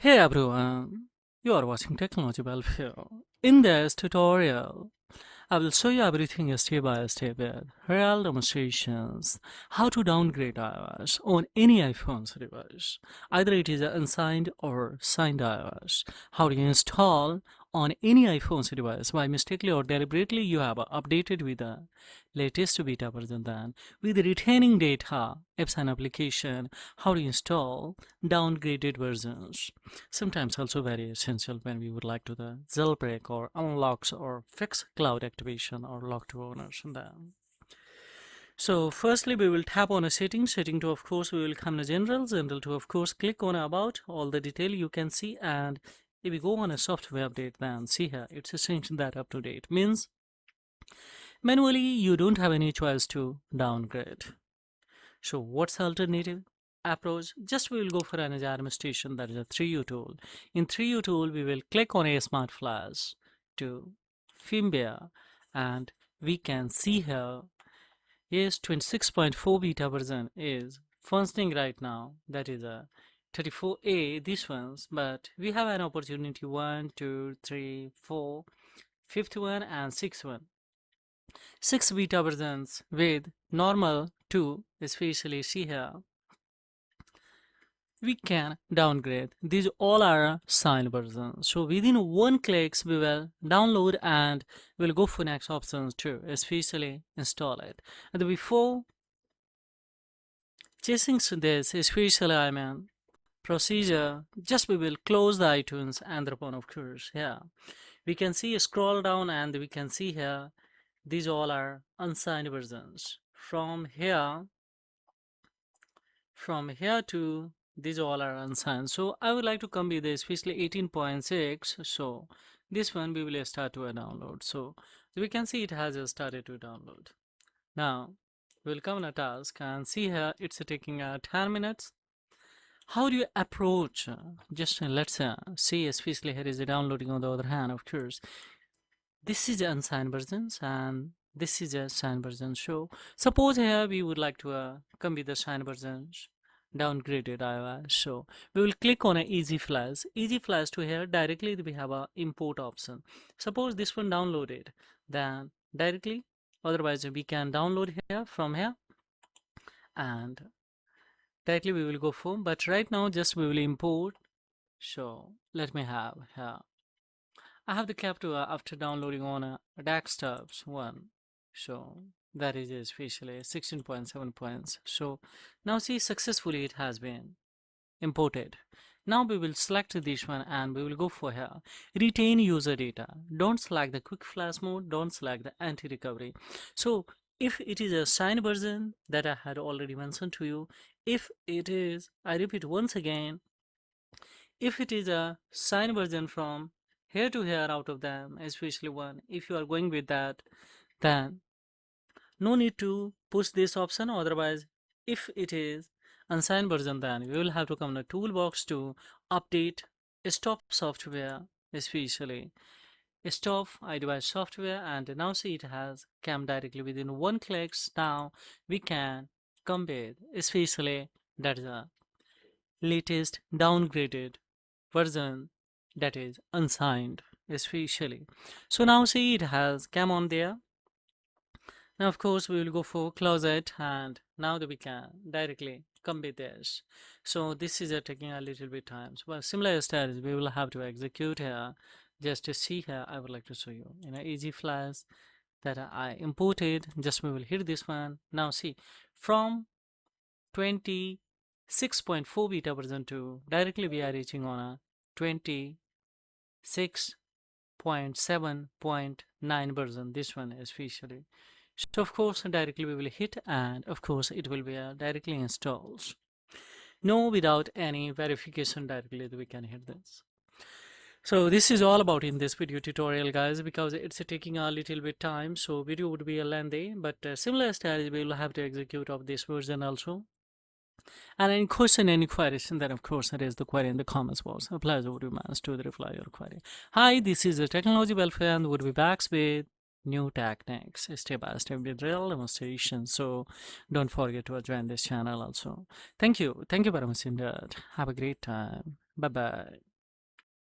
Hey everyone, you are watching Technology Welfare. In this tutorial, I will show you everything step by step with real demonstrations how to downgrade iOS on any iPhone's device. Either it is an unsigned or signed iOS. How to install on any iPhone's device by mistakenly or deliberately you have updated with the latest beta version, then with retaining data, apps and application, how to install downgraded versions. Sometimes also very essential when we would like to the jailbreak or unlocks or fix cloud activation or lock to owners and then. So firstly we will tap on a setting 2, of course we will come to general 2, of course click on about all the detail you can see, and if we go on a software update, then see here it's saying that up to date means manually you don't have any choice to downgrade. So what's the alternative approach? Just we will go for an administration, that is a 3U tool. In 3U tool, we will click on a smart flash to firmware, and we can see here, yes, 26.4 beta version is functioning right now. That is a 34A, this one's, but we have an opportunity 1, 2, 3, 4, 5th one and 6th one. 6 beta versions with normal 2, especially see here, we can downgrade. These all are signed versions. So within one clicks we will download and we'll go for next options too, especially install it. And before chasing this, especially procedure, just we will close the iTunes and thereupon of course here we can see a scroll down and we can see here these all are unsigned versions. From here to these all are unsigned. So I would like to come with especially 18.6. So this one we will start to download. So we can see it has started to download. Now we'll come on a task and see here it's taking 10 minutes. How do you approach? Just let's see, especially here is the downloading. On the other hand, of course, this is the unsigned versions and this is a signed version. So suppose here we would like to come with the signed versions downgraded iOS. So we will click on a easy flash to here. Directly we have a import option. Suppose this one downloaded, then directly, otherwise we can download here from here and directly we will go for, but right now just we will import. So let me have here, I have the capture after downloading on a desktops one. So that is especially 16.7 points. So now see, successfully it has been imported. Now we will select this one and we will go for here, retain user data. Don't select the quick flash mode, don't select the anti-recovery. So if it is a signed version that I had already mentioned to you, if it is, I repeat once again, if it is a signed version from here to here out of them, especially one, if you are going with that, then no need to push this option. Otherwise, if it is unsigned version, then we will have to come to toolbox to update stop software, especially stop iDevice software, and now see it has come directly within one clicks. Now we can compare, especially that is a latest downgraded version, that is unsigned especially. So now see it has come on there. Now of course we will go for close it, and now that we can directly come with this. So this is taking a little bit time. Well, similar status we will have to execute here. Just to see here, I would like to show you in an easy flash that I imported. Just we will hit this one. Now see, from 26.4 beta version to directly we are reaching on a 26.7.9 version, this one especially. So of course directly we will hit, and of course it will be directly installs. No, without any verification, directly we can hit this. So this is all about in this video tutorial, guys, because it's taking a little bit time, so video would be a lengthy, but similar strategy we will have to execute of this version also. And any question, any queries, and then of course raise the query in the comments box. A pleasure would be mine to reply your query. Hi, this is the Technology Welfare, and would be back with new techniques, step by step with real demonstrations. So don't forget to join this channel also. Thank you very much indeed. Have a great time. Bye bye.